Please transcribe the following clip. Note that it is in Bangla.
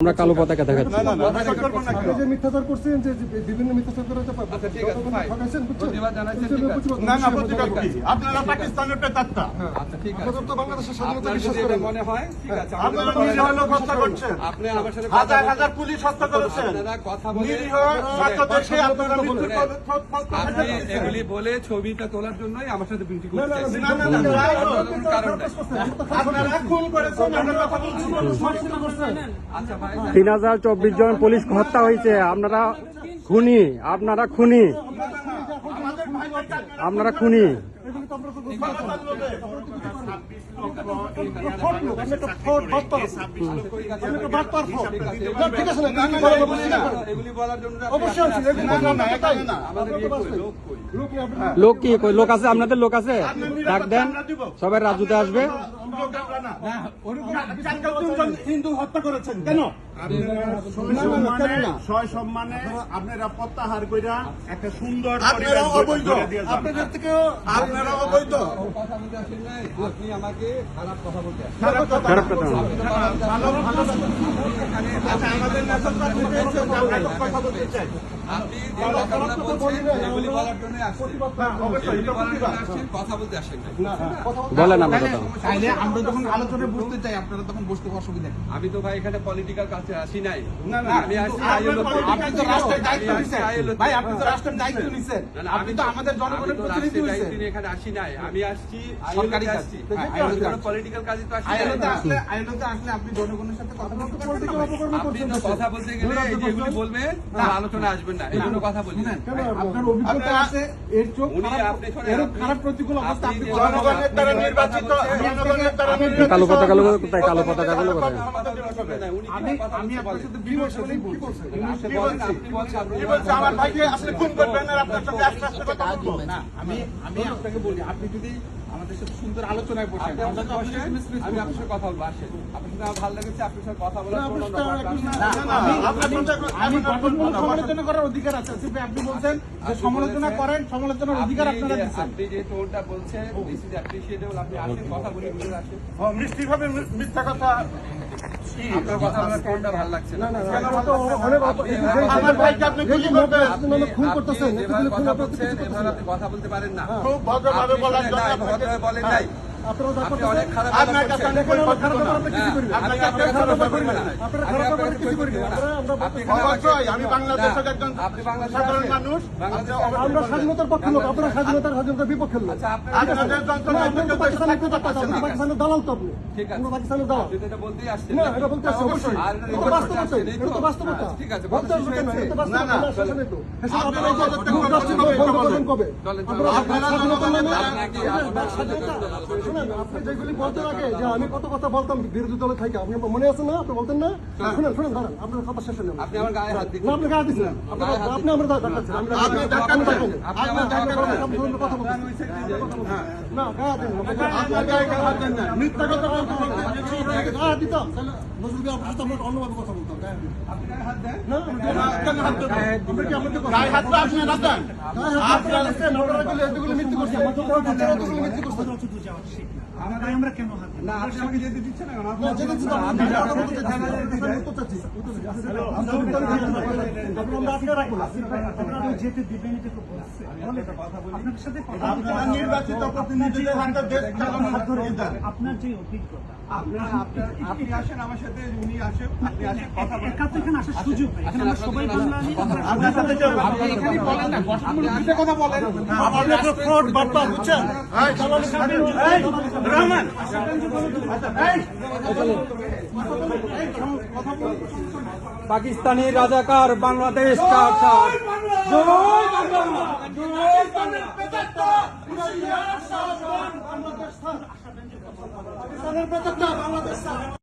আমরা কালো পতাকা দেখাচ্ছি। যে মিথ্যাচার করছেন, যে বিভিন্ন মিথ্যাচার করে আপনারা পাকিস্তানের পেতাত্তা, তো বাংলাদেশের স্বাধীনতা বিশ্বাস করেন মনে হয় ঠিক আছে। আপনারা নিজে হলো হত্যা করছেন, আপনি আমার সাথে হাজার হাজার পুলিশ হত্যা করেছেন, কথা বলে নিরীহ ছাত্রদেরকে আপনারা মৃত্যুর আপনি এগুলি বলে ছবিটা তোলার জন্যই আমার সাথে বিনতি করতে চাইছেন। আপনারা খুন করেছেন, আপনারা কথা বলছেন। আচ্ছা ভাই, 3024 জন পুলিশ হত্যা হয়েছে। আপনারা খুনি, আপনারা খুনি, আপনারা খুনি। এগুলি বলার জন্য লোক কি লোক আছে? আপনাদের লোক আছে? ডাক দেন, সবাই রাজুতে আসবে। হিন্দু হত্যা করেছেন কেন? সম্মানে আপনারা প্রত্যাহার কইরা একটা সুন্দর আপনারা অবৈধ, আপনাদের থেকে আপনারা অবৈধ। আপনি আমাকে খারাপ কথা বলতে আসেন। খারাপ কথা না। আমাদের কথা বলতে চাই। আপনি যে কথাগুলো বলছেন এগুলি বলার জন্য আসছেন, এগুলি বলার জন্য আসছেন, কথা বলতে আসেন না। বলেন আমার কথা। আমরা যখন আলোচনায় বসতে চাই, আপনারা তখন বসতে অসুবিধা নেই। আমি তো ভাই এখানে পলিটিক্যাল কাছে আসি নাই, আমি আসছি আপনি তো রাষ্ট্রের দায়িত্ব নিছেন ভাই, আপনি তো রাষ্ট্রের দায়িত্ব নিছেন, আপনি তো আমাদের জনগণের প্রতিনিধি হইছেন। এখানে আসি নাই, আমি আসছি সরকারি কাজ। পলিটিক্যাল কাজে তো আসি নাই। আইএলওতে আসলে আপনি জনগণের সাথে কথা বলতে পারবেন। আপনি তো কথা বলতে গেলে এই যে এগুলি বলবেন না, আলোচনা আসবেন না, এই জন্য কথা বলি। আপনার অভিজ্ঞতা আছে, এর চোখ খারাপ প্রতিকূল অবস্থা আপনি জনগণের দ্বারা নির্বাচিত, জনগণের দ্বারা কালো পতাকা গুলো কোথায়? কালো পতাকা গুলো কোথায়? আমি আপনার সাথে বিমর্ষ নেই, কি বলছেন? কি বলছেন? আমার ভাইকে আপনি খুন করবেন আর আপনার সাথে আস্তে আস্তে কথা বলবো না। আমি আপনাকে বলি, আপনি যদি আমাদের সাথে সুন্দর আলোচনায় বসেন, আমরা তো অবশ্যই আমি আপনার সাথে কথা বলবো, আসেন। আপনার সাথে আমার ভালো লেগেছে, আপনার সাথে কথা বলার জন্য আমি গঠনমূলক সমালোচনা করার অধিকার আছে। আপনি বলছেন যে সমালোচনা করেন, সমালোচনার অধিকার আপনারা দিচ্ছেন। আপনি যে টোনটা বলছেন দিস ইজ অ্যাপ্রিশিয়েটেবল। আপনি আসেন, কথা বলি, ভিতরে আসেন। মিষ্টি ভাবে মিথ্যা কথা, আপনার কথা বলার টোনটা ভালো লাগছে না। আমার ভাইকে আপনি গুলি করবেন, খুন করতেছেন, কথা বলছেন, এভাবে আপনি কথা বলতে পারেন না। খুব ভদ্রভাবে বলার জন্য ভদ্রভাবে বলেন নাই। আপনারা আপনি অনেক খারাপ আপনার কাছে আমি কোনো খারাপ ব্যাপারে কিছু করি না। আপনাকে আপনাকে খারাপ করি না। অবশ্যই আমি বাংলাদেশের একজন আপনি বাংলাদেশের সাধারণ মানুষ। আমরা স্বাধীনতার পক্ষে লোক, আপনারা স্বাধীনতার বিপক্ষের লোক। আচ্ছা, আপনাদের যন্ত্রণা পাকিস্তানের দালাল তো আপনি, ঠিক আছে, আমরা পাকিস্তানের দালাল। আপনি তো এটা বলতেই আসছেন। না, এটা বলতে আসছে অবশ্যই। আর এটা তো বাস্তবতা, এটা তো বাস্তবতা। ঠিক আছে, বলতে আসবে কেন? এটা তো বাস্তবতা, না, শেষে নেই তো। শেষে আপনারা আপনারা বলতে বন্ধ করবেন কবে? চলেন, আপনারা স্বাধীনতার নামে আপনাকে শুনেন, আপনি যেগুলি বলতেন আগে যে আমি কত কথা বলতাম বিরোধী দলে থাকি, আপনি মনে আছে না? আপনি বলতেন না? শুনেন শুনেন, দাঁড়ান, আপনার কথা শেষ নেন। আপনি আমার গায়ে হাত দিচ্ছেন। না, আপনি গায়ে দিচ্ছেন, আপনি আমরা দেখাচ্ছেন, আমি আপনি ধাক্কা দিচ্ছেন। আপনি আমার ধাক্কা করেন, আমি ধরুন কথা বলতেন না, গায়ে দেন আপনার গায়ে হাত দেন না, মিথ্যা কথা বলতে গায়ে দিতাম, তাহলে নজরুল ভাই আপনার সাথে আমরা অন্যভাবে কথা বলতাম। গায়ে দিন। না, গায়ে হাত তো আপনি না দেন। আপনারা এতগুলো মৃত্যু করছেন, এতগুলো মৃত্যু করছেন। আমরা কেন হাত না, আপনি আমাকে যেতে দিচ্ছেন না। না, যেটা ছিল আমি উত্তর চাচ্ছি। আমরা আজকে রাখবো না। যেতে দিবেন এটা তো বলছে। আপনার সাথে কথা আপনারা নির্বাচিত প্রতিনিধিদের হাতে দেশ চালানোর হাত ধরে দেন। আপনার যে অভিজ্ঞতা, আপনি আসেন আমার সাথে, উনি আসেন, আপনি আসেন, কথা বলেন। একা তো এখানে আসার সুযোগ নাই। এখানে আমরা সবাই বাঙালি, আমরা আপনার সাথে কেউ আপনি এখানে বলেন না, গঠনমূলক বিষয়ে কথা বলেন। আপনি একটা ফ্রড বার্তা বুঝছেন? রহমান পাকিস্তানি রাজাকার বাংলাদেশ বাংলাদেশ